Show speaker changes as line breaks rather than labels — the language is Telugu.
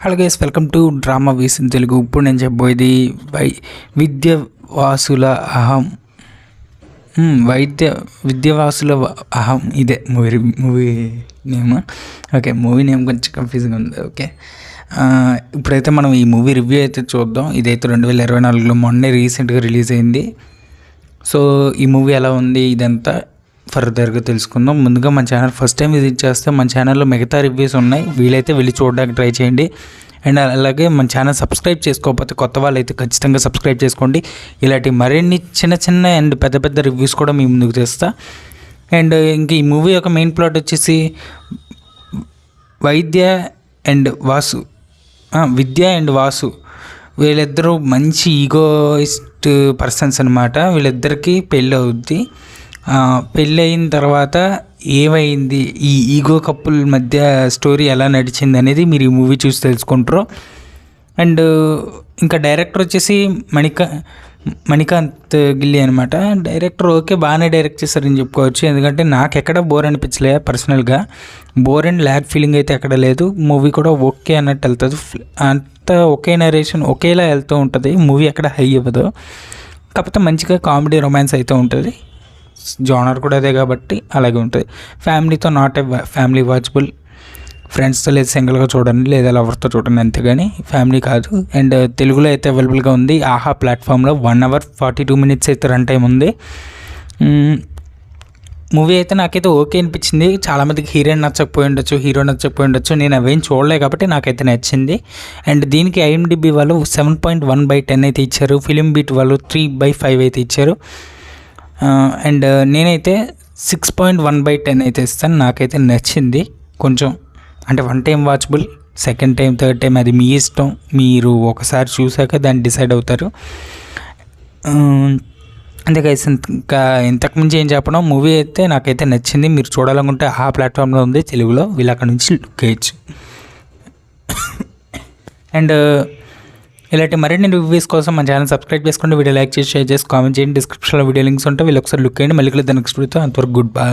Hello guys, welcome to drama వీస్ ఇన్ తెలుగు. ఇప్పుడు నేను చెప్పబోయేది విద్యావాసుల అహం విద్యావాసుల అహం. ఇదే movie name. Okay, movie name కొంచెం కన్ఫ్యూజింగ్ ఉంది. ఓకే, ఇప్పుడైతే మనం ఈ మూవీ రివ్యూ అయితే చూద్దాం. ఇదైతే 2024లో మొన్నే రీసెంట్గా రిలీజ్ అయింది. సో ఈ మూవీ ఎలా ఉంది ఇదంతా ఫర్దర్గా తెలుసుకుందాం. ముందుగా మన ఛానల్ ఫస్ట్ టైం విజిట్ చేస్తే మన ఛానల్లో మిగతా రివ్యూస్ ఉన్నాయి, వీలైతే వెళ్ళి చూడడానికి ట్రై చేయండి. అండ్ అలాగే మన ఛానల్ సబ్స్క్రైబ్ చేసుకోకపోతే కొత్త వాళ్ళు అయితే ఖచ్చితంగా సబ్స్క్రైబ్ చేసుకోండి. ఇలాంటి మరిన్ని చిన్న అండ్ పెద్ద రివ్యూస్ కూడా మీ ముందుకు తెస్తా. అండ్ ఇంక ఈ మూవీ యొక్క మెయిన్ ప్లాట్ వచ్చేసి విద్య అండ్ వాసు వీళ్ళిద్దరూ మంచి ఈగోయిస్ట్ పర్సన్స్ అనమాట. వీళ్ళిద్దరికీ పెళ్ళి అవుద్ది. పెళ్ళి అయిన తర్వాత ఏమైంది, ఈ ఈగో కప్పుల్ మధ్య స్టోరీ ఎలా నడిచింది అనేది మీరు ఈ మూవీ చూసి తెలుసుకుంటారు. అండ్ ఇంకా డైరెక్టర్ వచ్చేసి మణికాంత్ గిల్లి అనమాట. డైరెక్టర్ ఓకే, బాగానే డైరెక్ట్ చేశారని చెప్పుకోవచ్చు. ఎందుకంటే నాకు ఎక్కడ బోర్ అనిపించలే, పర్సనల్గా బోర్ అండ్ ల్యాగ్ ఫీలింగ్ అయితే ఎక్కడ లేదు. మూవీ కూడా ఓకే అన్నట్టు వెళ్తుంది, అంతా ఒకే నరేషన్ ఒకేలా వెళ్తూ ఉంటుంది. మూవీ ఎక్కడ హై అవ్వదు, కాకపోతే మంచిగా కామెడీ రొమాన్స్ అయితే ఉంటుంది. జానర్ కూడా అదే కాబట్టి అలాగే ఉంటుంది. ఫ్యామిలీతో నాట్ ఏ ఫ్యామిలీ వాచబుల్, ఫ్రెండ్స్తో లేదు సింగిల్గా చూడండి, లేదా లవర్తో చూడండి, అంతేగాని ఫ్యామిలీ కాదు. అండ్ తెలుగులో అయితే అవైలబుల్గా ఉంది ఆహా ప్లాట్ఫామ్లో. 1:42 అయితే రన్ టైం ఉంది. మూవీ అయితే నాకైతే ఓకే అనిపించింది. చాలామందికి హీరో నచ్చకపోయి ఉండొచ్చు. నేను అవేం చూడలే కాబట్టి నాకైతే నచ్చింది. అండ్ దీనికి IMDb వాళ్ళు 7.1/10 అయితే ఇచ్చారు. ఫిలిం బీట్ వాళ్ళు 3/5 అయితే ఇచ్చారు. అండ్ నేనైతే 6.1/10 అయితే ఇస్తాను. నాకైతే నచ్చింది కొంచెం. అంటే 1 time watchable, 2nd time 3rd time అది మీ ఇష్టం. మీరు ఒకసారి చూసాక దాన్ని డిసైడ్ అవుతారు. అంతే గైస్, ఇంకా ఇంతకుమించి ఏం చెప్పడం. మూవీ అయితే నాకైతే నచ్చింది. మీరు చూడాలనుకుంటే ఆ ప్లాట్ఫామ్లో ఉంది తెలుగులో, వీళ్ళు అక్కడ నుంచి లుక్ చేయొచ్చు. అండ్ ఇలాంటి మరిన్ని రివ్యూస్ కోసం మన ఛానల్ సబ్స్క్రైబ్ చేసుకోండి. వీడియో లైక్ చేసి షేర్ చేసి కామెంట్ చేయండి. డిస్క్రిప్షన్లో వీడియో లింక్స్ ఉంటాయి, వీళ్ళు ఒకసారి లుక్ చేయండి. మళ్ళీ దాని నెక్స్ట్ వీడియోతో అంతవరకు గుడ్ బై.